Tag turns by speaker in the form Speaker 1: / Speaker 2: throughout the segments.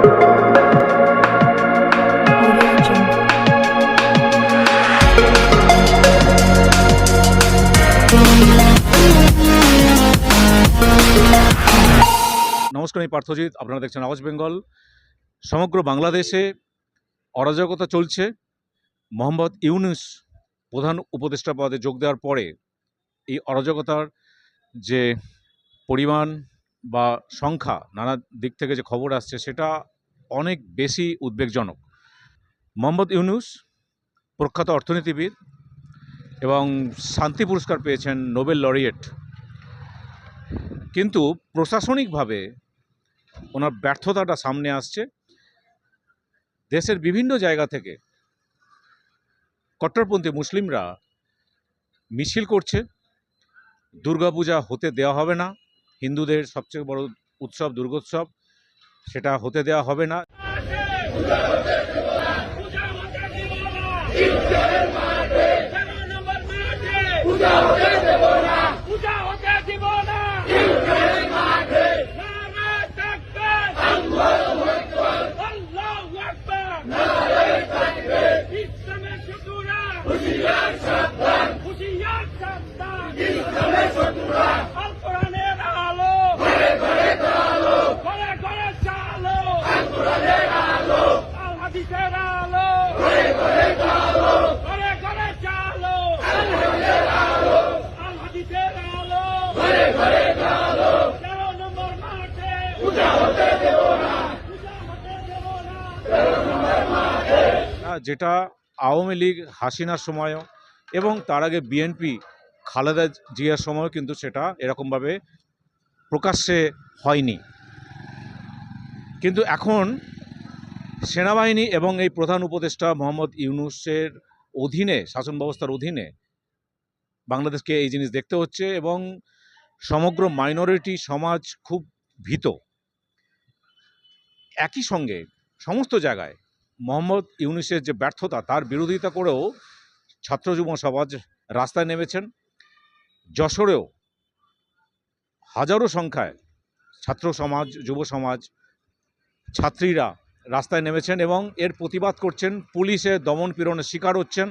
Speaker 1: নমস্কার, আমি পার্থজিৎ। আপনারা দেখছেন আওয়াজ বেঙ্গল। সমগ্র বাংলাদেশে অরাজকতা চলছে। মোহাম্মদ ইউনূস প্রধান উপদেষ্টা পদে যোগ দেওয়ার পরে এই অরাজকতার যে পরিমাণ বা সংখ্যা, নানা দিক থেকে যে খবর আসছে, সেটা অনেক বেশি উদ্বেগজনক। মোহাম্মদ ইউনূস প্রখ্যাত অর্থনীতিবিদ এবং শান্তি পুরস্কার পেয়েছেন, নোবেল লরিয়েট। কিন্তু প্রশাসনিকভাবে ওনার ব্যর্থতাটা সামনে আসছে। দেশের বিভিন্ন জায়গা থেকে কট্টরপন্থী মুসলিমরা মিছিল করছে, দুর্গাপূজা হতে দেওয়া হবে না, হিন্দুদের সবচেয়ে বড় উৎসব দুর্গোৎসব, সেটা হতে দেওয়া হবে না। যেটা আওয়ামী লীগ হাসিনার সময়ও এবং তার আগে বিএনপি খালেদা জিয়ার সময়ও কিন্তু সেটা এরকমভাবে প্রকাশ্যে হয়নি। কিন্তু এখন সেনাবাহিনী এবং এই প্রধান উপদেষ্টা মোহাম্মদ ইউনূসের অধীনে, শাসন ব্যবস্থার অধীনে বাংলাদেশকে এই জিনিস দেখতে হচ্ছে এবং সমগ্র মাইনরিটি সমাজ খুব ভীত। একই সঙ্গে সমস্ত জায়গায় মোহাম্মদ ইউনূসের যে ব্যর্থতা, তার বিরোধিতা করেও ছাত্র যুব সমাজ রাস্তায় নেমেছেন। যশোরেও হাজারো সংখ্যায় ছাত্র সমাজ, যুব সমাজ, ছাত্রীরা রাস্তায় নেমেছেন এবং এর প্রতিবাদ করছেন। পুলিশের দমন পীড়নের শিকার হচ্ছেন।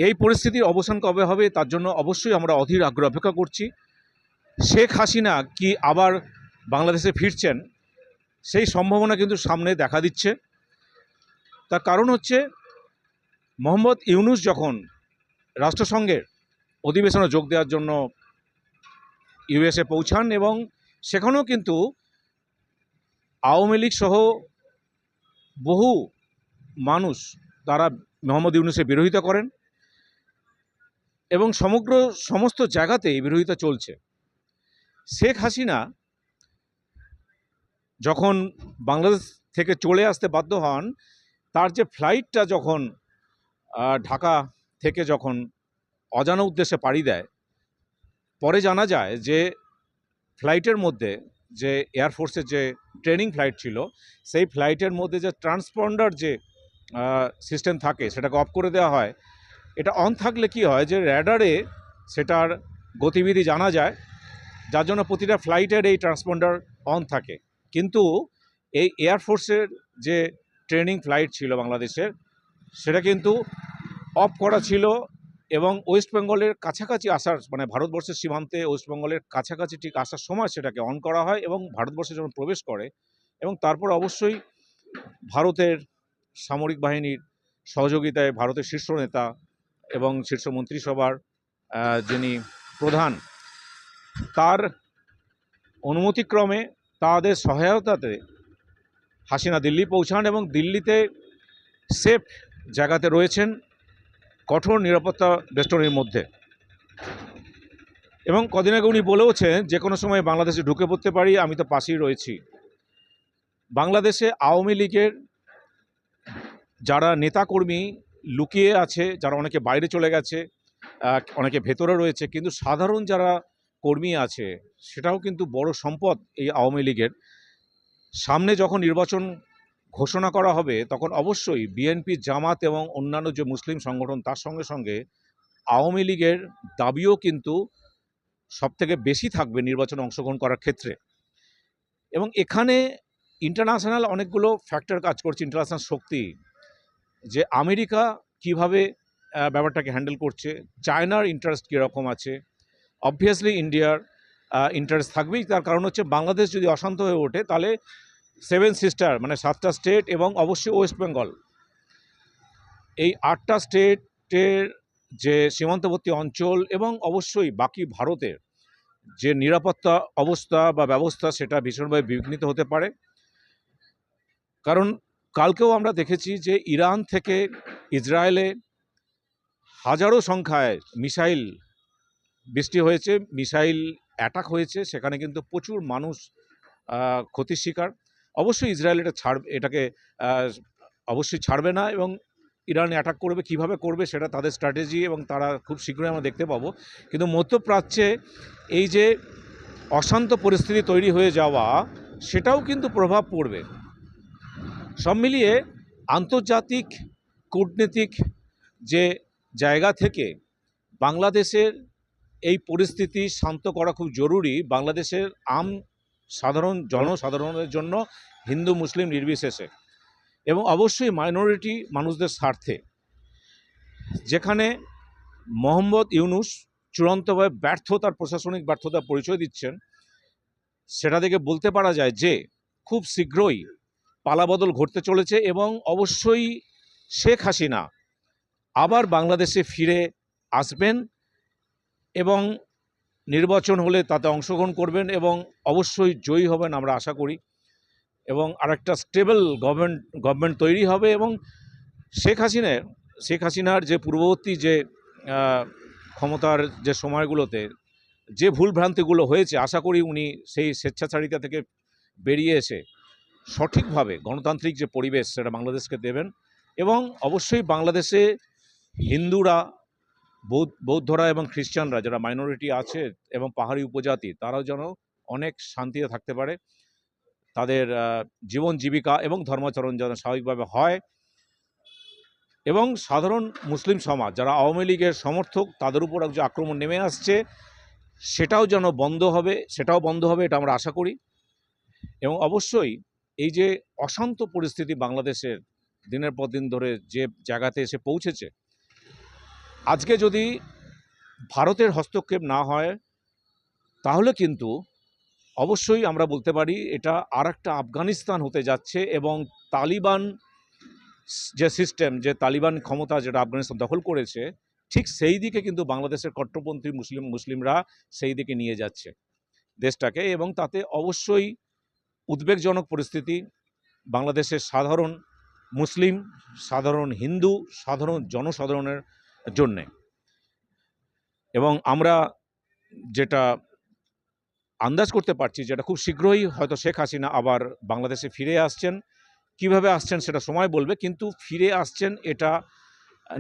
Speaker 1: এই পরিস্থিতির অবসান কবে হবে তার জন্য অবশ্যই আমরা অধীর আগ্রহে অপেক্ষা করছি। শেখ হাসিনা কি আবার বাংলাদেশে ফিরছেন, সেই সম্ভাবনা কিন্তু সামনে দেখা দিচ্ছে। তার কারণ হচ্ছে, মোহাম্মদ ইউনূস যখন রাষ্ট্রসংঘের অধিবেশনে যোগ দেওয়ার জন্য ইউএসএ পৌঁছান এবং সেখানেও কিন্তু আওয়ামী লীগ সহ বহু মানুষ তারা মোহাম্মদ ইউনূসের বিরোধিতা করেন এবং সমস্ত জায়গাতেই বিরোধিতা চলছে। শেখ হাসিনা যখন বাংলাদেশ থেকে চলে আসতে বাধ্য হন, তার যে ফ্লাইটটা যখন ঢাকা থেকে যখন অজানা উদ্দেশ্যে পাড়ি দেয়, পরে জানা যায় যে ফ্লাইটের মধ্যে যে এয়ারফোর্সের যে ট্রেনিং ফ্লাইট ছিল, সেই ফ্লাইটের মধ্যে যে ট্রান্সপন্ডার যে সিস্টেম থাকে সেটাকে অফ করে দেওয়া হয়। এটা অন থাকলে কি হয় যে র্যাডারে সেটার গতিবিধি জানা যায়, যার জন্য প্রতিটা ফ্লাইটের এই ট্রান্সপন্ডার অন থাকে। কিন্তু এই এয়ারফোর্সের যে ট্রেনিং ফ্লাইট ছিল বাংলাদেশের, সেটা কিন্তু অফ করা ছিল এবং ওয়েস্ট বেঙ্গলের কাছাকাছি আসার, মানে ভারতবর্ষের সীমান্তে ওয়েস্ট বেঙ্গলের কাছাকাছি ঠিক আসার সময় সেটাকে অন করা হয় এবং ভারতবর্ষে যখন প্রবেশ করে এবং তারপর অবশ্যই ভারতের সামরিক বাহিনীর সহযোগিতায় ভারতের শীর্ষ নেতা এবং শীর্ষ মন্ত্রিসভার যিনি প্রধান, তার অনুমতিক্রমে, তাদের সহায়তাতে হাসিনা দিল্লি পৌঁছান এবং দিল্লিতে সেফ জায়গাতে রয়েছেন কঠোর নিরাপত্তা বেষ্টনীর মধ্যে। এবং কদিন আগে উনি বলেওছেন যে কোনো সময় বাংলাদেশে ঢুকে পড়তে পারি, আমি তো পাশেই রয়েছি। বাংলাদেশে আওয়ামী লীগের যারা নেতাকর্মী লুকিয়ে আছে, যারা অনেকে বাইরে চলে গেছে, অনেকে ভেতরে রয়েছে, কিন্তু সাধারণ যারা কর্মী আছে সেটাও কিন্তু বড় সম্পদ এই আওয়ামী লীগের। সামনে যখন নির্বাচন ঘোষণা করা হবে তখন অবশ্যই বিএনপি, জামাত এবং অন্যান্য যে মুসলিম সংগঠন, তার সঙ্গে সঙ্গে আওয়ামী লীগের দাবিও কিন্তু সবথেকে বেশি থাকবে নির্বাচনে অংশগ্রহণ করার ক্ষেত্রে। এবং এখানে ইন্টারন্যাশনাল অনেকগুলো ফ্যাক্টর কাজ করছে, ইন্টারন্যাশনাল শক্তি, যে আমেরিকা কিভাবে ব্যাপারটাকে হ্যান্ডেল করছে, চায়নার ইন্টারেস্ট কীরকম আছে, অবভিয়াসলি ইন্ডিয়ার ইন্টারেস্ট থাকবেই। তার কারণ হচ্ছে বাংলাদেশ যদি অশান্ত হয়ে ওঠে তাহলে 7 সিস্টার মানে 7টা স্টেট এবং অবশ্যই ওয়েস্ট বেঙ্গল, এই 8টা স্টেটের যে সীমান্তবর্তী অঞ্চল এবং অবশ্যই বাকি ভারতের যে নিরাপত্তা অবস্থা বা ব্যবস্থা, সেটা ভীষণভাবে বিঘ্নিত হতে পারে। কারণ কালকেও আমরা দেখেছি যে ইরান থেকে ইসরায়েলে হাজারো সংখ্যায় মিসাইল বৃষ্টি হয়েছে, মিসাইল অ্যাটাক হয়েছে, সেখানে কিন্তু প্রচুর মানুষ ক্ষতির শিকার। অবশ্যই ইসরায়েল এটাকে অবশ্যই ছাড়বে না এবং ইরান অ্যাটাক করবে, কিভাবে করবে সেটা তাদের স্ট্র্যাটেজি এবং তারা খুব শীঘ্রই আমরা দেখতে পাবো। কিন্তু মধ্যপ্রাচ্যে এই যে অশান্ত পরিস্থিতি তৈরি হয়ে যাওয়া, সেটাও কিন্তু প্রভাব পড়বে। সব মিলিয়ে আন্তর্জাতিক কূটনীতিক যে জায়গা থেকে বাংলাদেশের এই পরিস্থিতি শান্ত করা খুব জরুরি, বাংলাদেশের জনসাধারণের জন্য, হিন্দু মুসলিম নির্বিশেষে, এবং অবশ্যই মাইনরিটি মানুষদের স্বার্থে। যেখানে মোহাম্মদ ইউনূস চূড়ান্তভাবে তার প্রশাসনিক ব্যর্থতার পরিচয় দিচ্ছেন, সেটা থেকে বলতে পারা যায় যে খুব শীঘ্রই পালাবদল ঘটতে চলেছে এবং অবশ্যই শেখ হাসিনা আবার বাংলাদেশে ফিরে আসবেন এবং নির্বাচন হলে তাতে অংশগ্রহণ করবেন এবং অবশ্যই জয়ী হবেন আমরা আশা করি। এবং আরেকটা স্টেবল গভর্নমেন্ট তৈরি হবে এবং শেখ হাসিনার যে পূর্ববর্তী যে ক্ষমতার যে সময়গুলোতে যে ভুলভ্রান্তিগুলো হয়েছে, আশা করি উনি সেই স্বেচ্ছাচারিতা থেকে বেরিয়ে এসে সঠিকভাবে গণতান্ত্রিক যে পরিবেশ সেটা বাংলাদেশকে দেবেন। এবং অবশ্যই বাংলাদেশে হিন্দুরা, বৌদ্ধরা এবং খ্রিস্টানরা যারা মাইনরিটি আছে এবং পাহাড়ি উপজাতি, তারাও যেন অনেক শান্তিতে থাকতে পারে, তাদের জীবন জীবিকা এবং ধর্মাচরণ যেন স্বাভাবিকভাবে হয়। এবং সাধারণ মুসলিম সমাজ যারা আওয়ামী লীগের সমর্থক, তাদের উপর যে আক্রমণ নেমে আসছে সেটাও বন্ধ হবে, এটা আমরা আশা করি। এবং অবশ্যই এই যে অশান্ত পরিস্থিতি বাংলাদেশের দিনের পর দিন ধরে যে জায়গাতে এসে পৌঁছেছে, আজকে যদি ভারতের হস্তক্ষেপ না হয় তাহলে কিন্তু অবশ্যই আমরা বলতে পারি এটা আর একটা আফগানিস্তান হতে যাচ্ছে। এবং তালিবান যে সিস্টেম, যে তালিবান ক্ষমতা যেটা আফগানিস্তান দখল করেছে, ঠিক সেই দিকে কিন্তু বাংলাদেশের কট্টরপন্থী মুসলিমরা সেই দিকে নিয়ে যাচ্ছে দেশটাকে। এবং তাতে অবশ্যই উদ্বেগজনক পরিস্থিতি বাংলাদেশের সাধারণ মুসলিম, সাধারণ হিন্দু, সাধারণ জনসাধারণের জন্যে। এবং আমরা যেটা আন্দাজ করতে পারছি, যেটা খুব শীঘ্রই হয়তো শেখ হাসিনা আবার বাংলাদেশে ফিরে আসছেন। কিভাবে আসছেন সেটা সময় বলবে, কিন্তু ফিরে আসছেন এটা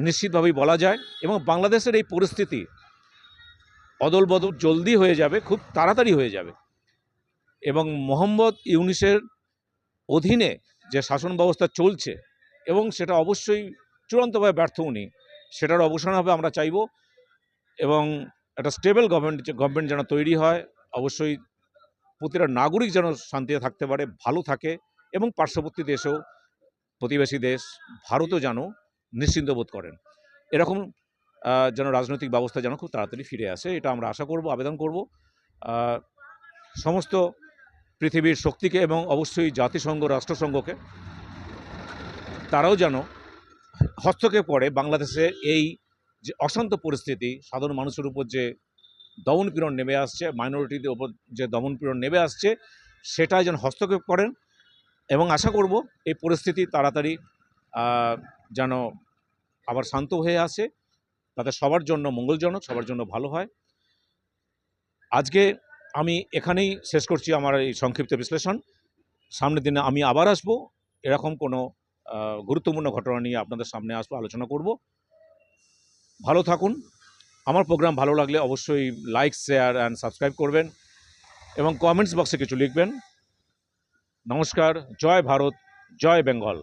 Speaker 1: নিশ্চিতভাবেই বলা যায়। এবং বাংলাদেশের এই পরিস্থিতি অদল বদল জলদি হয়ে যাবে, খুব তাড়াতাড়ি হয়ে যাবে। এবং মোহাম্মদ ইউনূসের অধীনে যে শাসন ব্যবস্থা চলছে এবং সেটা অবশ্যই চূড়ান্তভাবে ব্যর্থ উনি, সেটার অবসান হবে আমরা চাইব। এবং একটা স্টেবল গভর্নমেন্ট যেন তৈরি হয়, অবশ্যই প্রতিটা নাগরিক যেন শান্তিতে থাকতে পারে, ভালো থাকে, এবং পার্শ্ববর্তী দেশেও, প্রতিবেশী দেশ ভারতও যেন নিশ্চিন্ত বোধ করেন। এরকম যেন রাজনৈতিক ব্যবস্থা যেন খুব তাড়াতাড়ি ফিরে আসে, এটা আমরা আশা করব, আবেদন করব সমস্ত পৃথিবীর শক্তিকে এবং অবশ্যই জাতিসংঘ, রাষ্ট্রসংঘকে, তারাও যেন হস্তক্ষেপ করে বাংলাদেশের এই যে অশান্ত পরিস্থিতি, সাধারণ মানুষের উপর যে দমনপীড়ন নেমে আসছে, মাইনরিটিদের ওপর যে দমনপীড়ন নেমে আসছে, সেটাই যেন হস্তক্ষেপ করেন এবং আশা করব এই পরিস্থিতি তাড়াতাড়ি যেন আবার শান্ত হয়ে আসে, তাতে সবার জন্য মঙ্গলজনক, সবার জন্য ভালো হয়। আজকে আমি এখানেই শেষ করছি আমার এই সংক্ষিপ্ত বিশ্লেষণ। সামনের দিনে আমি আবার আসব, এরকম কোনো গুরুত্বপূর্ণ ঘটনা নিয়ে আপনাদের সামনে আসবো, আলোচনা করব। ভালো থাকুন। আমার প্রোগ্রাম ভালো লাগলে অবশ্যই লাইক, শেয়ার অ্যান্ড সাবস্ক্রাইব করবেন এবং কমেন্টস বক্সে কিছু লিখবেন। নমস্কার, জয় ভারত, জয় বেঙ্গল।